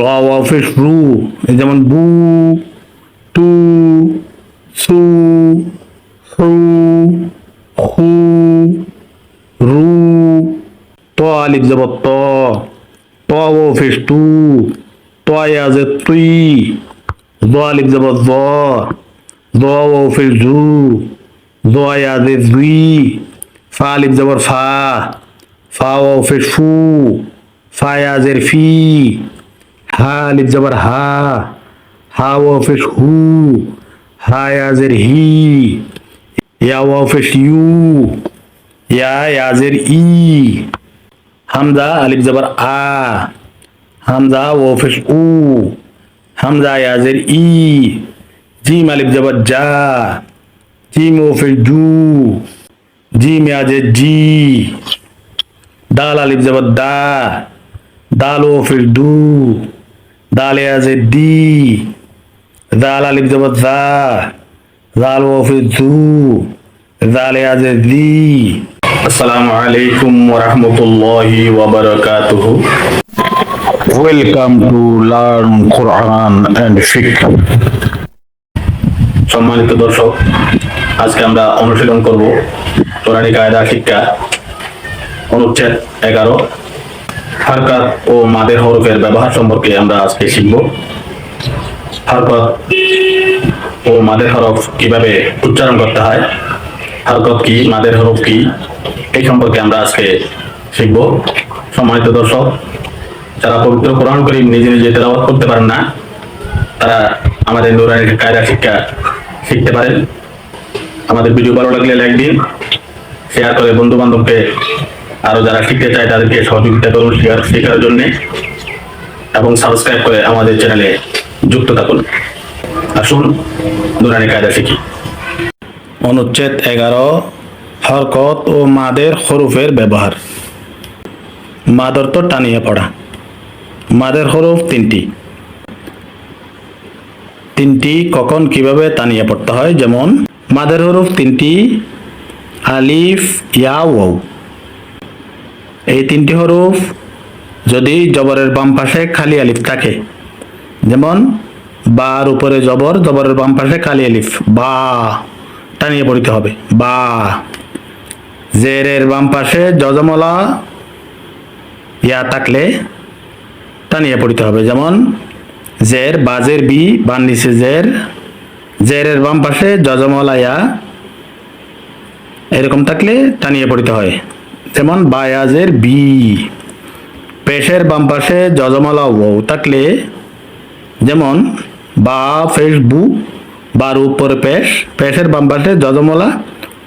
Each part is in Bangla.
র ওয়াও পেশ রু, এই যেমন বু, টু, সু, হু, হু, রু। ত আলিফ জবর ত, ত ওয়াও পেশ টু, ত ইয়াজে তুই। জ আলিফ জবর জ, জ ওয়াও পেশ জু, জ ইয়াজে জুই। ফা আলিফ জবর ফা, ফা ওয়াও পেশ ফু, ফা ইয়াজের ফি। হা আলিফ জবর হা, হা ওয়াও পেশ হু, হা ইয়াজের হি। ইয়া ওয়াও পেশ ইউ, ইয়া ইয়াজের ই। হামজা আলিফ জবর আ, হামজা ওয়াও পেশ উ, হামজা ইয়াজের ই। জিম আলিফ জবর জা, জিম ওয়াও পেশ জু, জিম ইয়াজের জি। দাল আলিফ জবর দা, দাল ওয়াও পেশ দু, দাল ইয়াজের দি। জাল আলিফ জবর জা, জাল ওয়াও পেশ জু, জাল ইয়াজের দি। আসসালামু আলাইকুম ওয়া রাহমাতুল্লাহি ওয়া বারাকাতুহু। Welcome to learn Quran and ফিকহ। সম্মানিত দর্শক, আজকে আমরা অনুশীলন করব কোরআনী কায়দা শিক্ষা অনুচ্ছেদ 11 হরকত ও মাদের হরফের ব্যবহার সম্পর্কে আমরা আজকে শিখব। হরকত ও মাদের হরফ কিভাবে উচ্চারণ করতে হয়, হরকত কি, মাদের হরফ কি, এই সম্পর্কে আমরা আজকে শিখব। সম্মানিত দর্শক, যারা পবিত্র কোরআন কারীম নিজে নিজে তেলাওয়াত করতে পারেন না, তারা আমাদের নুরানী কায়দা শিক্ষা শিখতে পারেন। আমাদের ভিডিও ভালো লাগলে লাইক দিন, শেয়ার করে বন্ধু বান্ধবকে, আরো যারা শিখতে চায় তাদেরকে সহযোগিতা করুন শেখার জন্য, এবং সাবস্ক্রাইব করে আমাদের চ্যানেলে যুক্ত থাকুন। আসুন নুরানী কায়দা শিখি। অনুচ্ছেদ 11 হরকত ও মাদের হরফের ব্যবহার। মাদ অর্থ টানিয়ে পড়া। মাদের হরফ তিনটি কখন কিভাবে টানিয়ে পড়তে হয়, যেমন মাদের হরফ তিনটি, আলিফ, ইয়া, ওয়াও। এই তিনটি হরফ যদি জবরের বাম পাশে খালি আলিফ থাকে, যেমন বার উপরে জবর, জবরের বাম পাশে খালি আলিফ, বা, টানিয়ে পড়তে হবে বা। জেরের বাম পাশে যজমলা ইয়া থাকলে টানিয়ে পড়তে হবে, যেমন জের, বাজের বি, বান নিচে জের, জেরের বাম পাশে যজমলা ইয়া এরকম থাকলে টানিয়ে পড়তে হয়, যেমন বায়াজের বি। পেশের বাম পাশে যজমলা ওয়াও থাকলে, যেমন বা ফেস বু, বার উপরে পেশ, পেশের বাম পাশে যজমলা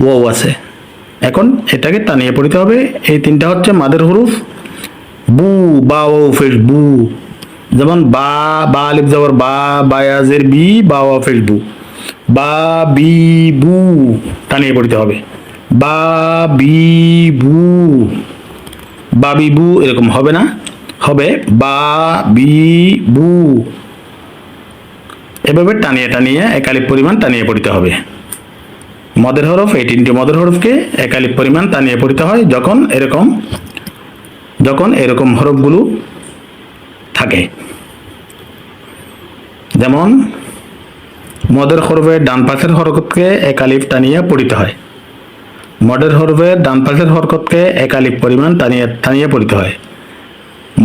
ওয়াও আছে, এখন এটাকে টানিয়ে পড়তে হবে। এই তিনটা হচ্ছে মাদের হরফ। বু, বা ওয়াও ফেস বু, যেমন বা, বা আলিফ জবর বা, বায়াজের বি, বা ওয়াও ফেস বু, বা বি বু, টানিয়ে পড়তে হবে, বা বি বু। বাবি বু এরকম হবে না, হবে বা বি বু। এভাবে টানিয়ে টানিয়ে একালিফ পরিমাণ টানিয়ে পড়তে হবে। মদের হরফ, এই তিনটি মদের হরফকে একালিফ পরিমাণ টানিয়ে পড়তে হয় যখন এরকম হরফগুলো থাকে, যেমন মদের হরফের ডান পাশের হরকতকে একালিফ টানিয়ে পড়তে হয়। মদের হরফের ডান পাশের হরকতকে একালিফ পরিমাণ টানিয়ে পড়তে হয়।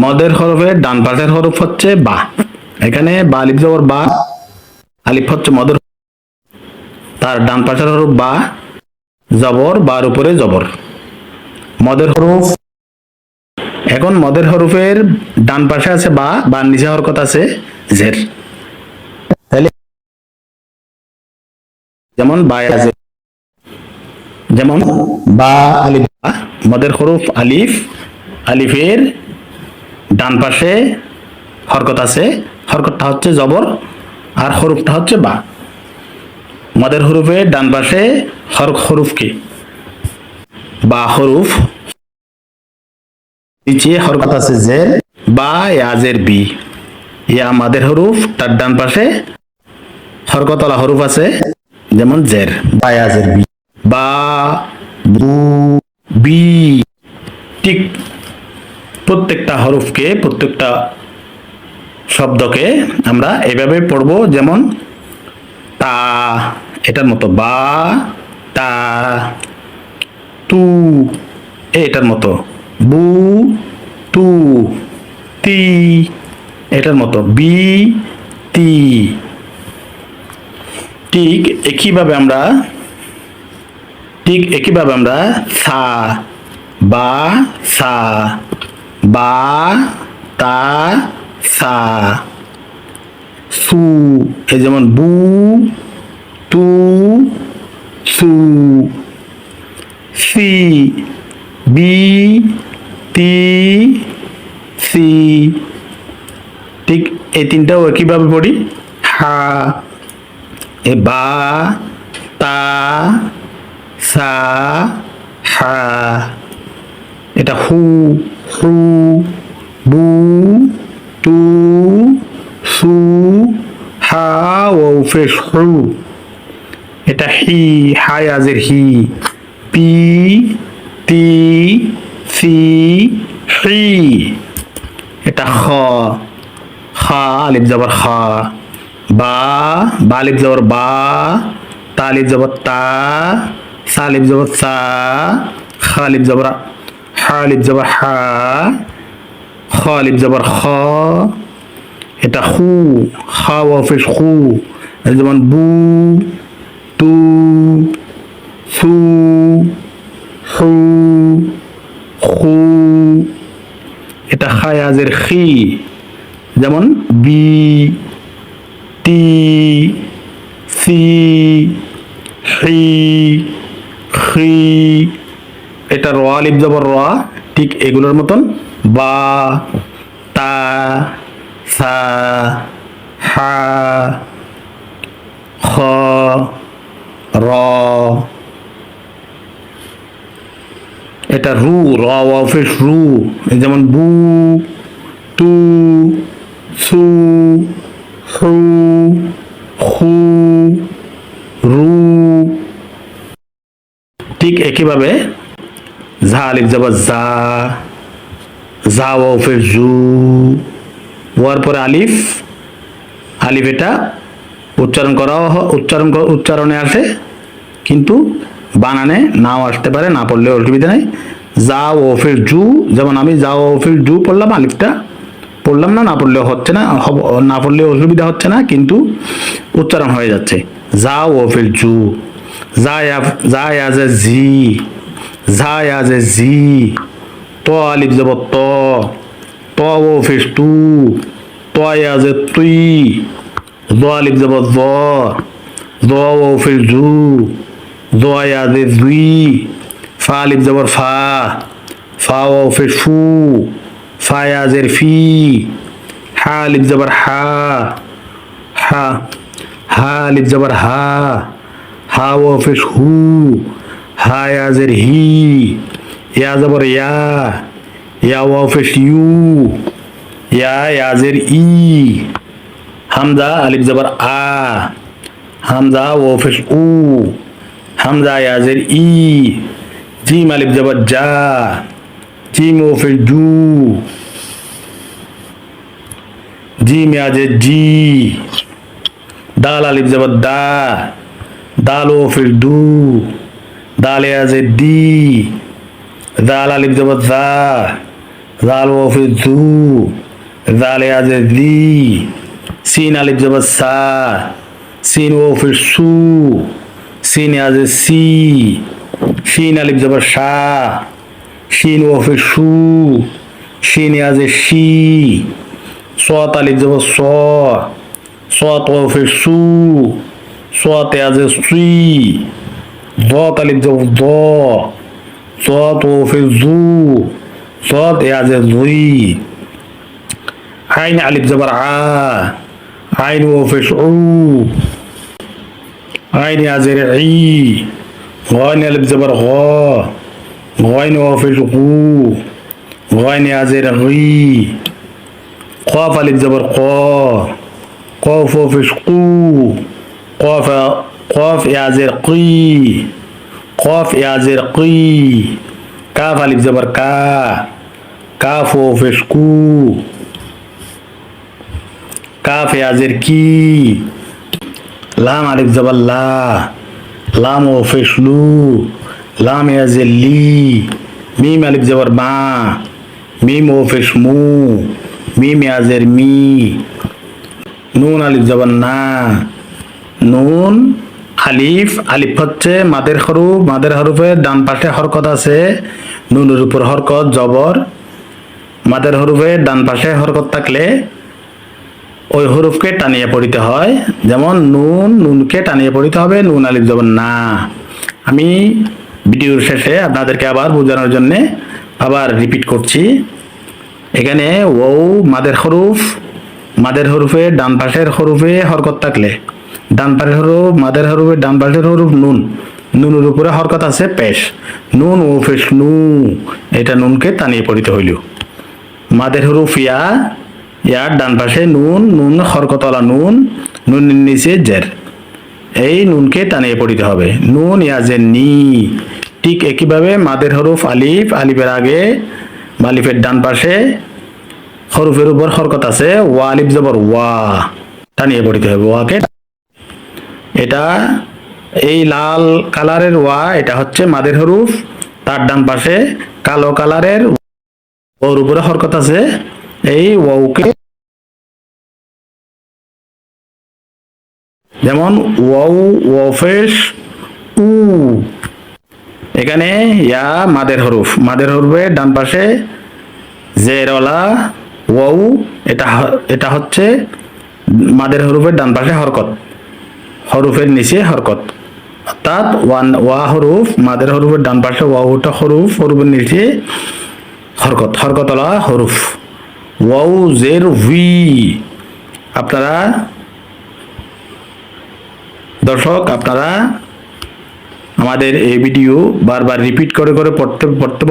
মদের হরফের ডান পাশের হরফ হচ্ছে বা, এখানে বা আলিফ জবর বা, আলিফ হচ্ছে মদের, তার ডান পাশের হরফ বা, জবর, বার উপরে জবর। মদের হরফ, এখন মদের হরফের ডান পাশে আছে বা, বার নিচে হরকত আছে জের, তাহলে যেমন বায়াজের, যেমন বা আলিফ বা, মদের হরফ আলিফ, আলিফের ডান পাশে হরকত আছে, হরকতটা হচ্ছে জবর আর হরফটা হচ্ছে বা। মদের হরফের ডান পাশে হরফ কি, বা হরফ, নিচে হরকত আছে জের, বা ইয়াজের বি। ইয়া মাদের হরফ, তার ডান পাশে হরকতলা হরফ আছে, যেমন জের, বা ইয়াজের বি, বা বু বি। ঠিক প্রত্যেকটা হরফকে, প্রত্যেকটা শব্দকে আমরা এভাবে পড়বো, যেমন তা এটার মতো, বা তা, তু এটার মতো, বু তু, তি এটার মতো, বি তি। ঠিক একইভাবে আমরা সা, বা সা, বা তা সা, সু এই যেমন বু তু সু, সি বি তি সি। ঠিক এই তিনটাও একইভাবে পড়ি। হা এ বা তা সা হা। এটা হু হু বু তু সু হা ও ফেস হু। এটা হি, হাই আজের হি, পি তি সি হি। এটা খ, খা আলিফ জবর খা, বা আলিফ জবর বা, তা আলিফ জবর তা, সা আলিফ জবর সা, খা আলিফ জবর হা, আলিফ জবর হা, খ আলিফ জবর খ। এটা হু, খা ওয়া ফেস হু, যেমন বু তু সু হু হু। এটা খায়াজের খি, যেমন বি তি সি হি খি। এটা র আলিফ জবর র, ঠিক এগুলোর মতন, বা তা সা হা খ র। এটা রু, র ওয়া ফেস রু, যেমন বু তু সু হু হু রু। ঠিক একইভাবে ঝা আলিফ জবর যা, যা ওয়া ফেস জু, ওয়ার পরে আলিফ, আলিফ এটা উচ্চারণে আসে, কিন্তু বানানে নাও আসতে পারে, না পড়লে অসুবিধা নেই। যা ও ফির জু, যেমন আমি যা ও ফির জু পড়লাম, আলিফটা পড়লাম না, না পড়লেও হচ্ছে না, না পড়লে অসুবিধা হচ্ছে না, কিন্তু উচ্চারণ হয়ে যাচ্ছে। যা ও ফির জু, যা আজে জি, যা আজে জি, ত আলিফ যাব ত ও ফির তু, ত আজে তুই, জ আলিফ যাব জ ও ফির জু, জয় আজে জুই, ফা আলিফ জবর ফা ও ফির ফু, ফা আজের ফি, হা আলিফ জবর হা আলিফ জবর হা ও ফির হু, হা আজের হি, ইয়া জবর ইয়া ও ফির ইউ, ইয়া আজের ই, হামজা আলিফ জবর হামজা ও ফির উ, হামজা আজের ই, জিম আলিফ জবর জা, জিম ও ফির জু, জিম আজের জি, দাল আলিফ জবর দাল ও ফির দু, দাল আজের দি, দাল আলিফ জবর দাল ও ফির দু, দাল আজের দি, সিন আলিফ জবর সিন ও ফির সু, সিন আজে সি, শিন আলিফ জবর শিন ও ফির সু, শিন আজে শি, সত আলিফ জবর সত ও ফির সু, সত আজে সুই, ضاد আলিফ জবর ضاد ও ফির জু, ضاد আজে জুই, আইন আলিফ জবর আইন ও ফির উ, আইন আজের ই, غين ألف زبر غين وافش غو، غين أزر غي، قاف ألف زبر قاف وافش قو، قاف أزر قي، قاف أزر قي، كاف ألف زبر كاف وافش كو। কাফ ইয়াজের কি, লাম আলিফ জবর লা, লাম ও পেশ লু, লাম ইয়াজের লি, মিম আলিফ জবর মা, মিম ও পেশ মু, মিম ইয়াজের মি, নুন আলিফ জবর না, নুন আলিফ, আলিফ হচ্ছে মাদের হরুফ, মাদের হরুফের ডান পাশে হরকত আছে, নুনের উপর হরকত জবর, মাদের হরুফের ডান পাশে হরকত থাকলে ওই হরুফকে টানিয়ে পড়িতে হয়। যেমন নুন, নুনকে টানিয়ে পড়িতে হবে নুন আলিফ জবর না। আমি ভিডিওর শেষে আপনাদেরকে আবার বোঝানোর জন্য আবার রিপিট করছি। এখানে ও মাদের হরুফ, মাদের হরুফের ডান পাশের হরুফে হরকত থাকলে, ডান পাশের হরুফ, মাদের হরুফের ডান পাশের হরুফ নুন, নুনের উপরে হরকত আছে পেশ, নুন ও পেশ নু, এটা নুনকে টানিয়ে পড়িতে হইল। মাদের হরুফ ইয়া, ইয়ার ডান পাশে নুন, নুন হরকতলা নুন, নুনের নিচে জের, এই নুনকে টানিয়ে পড়িতে হবে। নুন ইয়াজের নি। ঠিক একইভাবে মাদের হরুফ আলিফ, আলিফের আগে আলিফের ডান পাশে হরুফের উপর হরকত আছে, ওয়া আলিফ জবর ওয়া, টানিয়ে পড়িতে হবে ওয়াকে। এটা এই লাল কালারের ওয়া, এটা হচ্ছে মাদের হরুফ, তার ডান পাশে কালো কালারের ওর উপরে হরকত আছে, এই ওয়াউকে, যেমন ওয়াউ, ওয়াফেশ উ। এখানে ইয়া মাদের হরুফ, মাদের হরুফের ডান পাশে জেরওয়ালা ওয়াউ, এটা হচ্ছে মাদের হরুফের ডান পাশে হরকত, হরুফের নিচে হরকত, অর্থাৎ ওয়া হরুফ, মাদের হরুফের ডান পাশে ওয়াউটা হরুফ, হরুফের নিচে হরকত, হরকতলা হরুফ, ওয়াউ জের ভি। আপনারা দর্শক, আপনারা আমাদের এই ভিডিও বারবার রিপিট করে করে পড়তে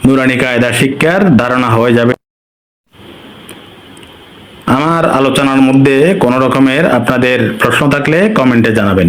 নুরানি কায়দা শিক্ষার ধারণা হয়ে যাবে। আমার আলোচনার মধ্যে কোনো রকমের আপনাদের প্রশ্ন থাকলে কমেন্টে জানাবেন।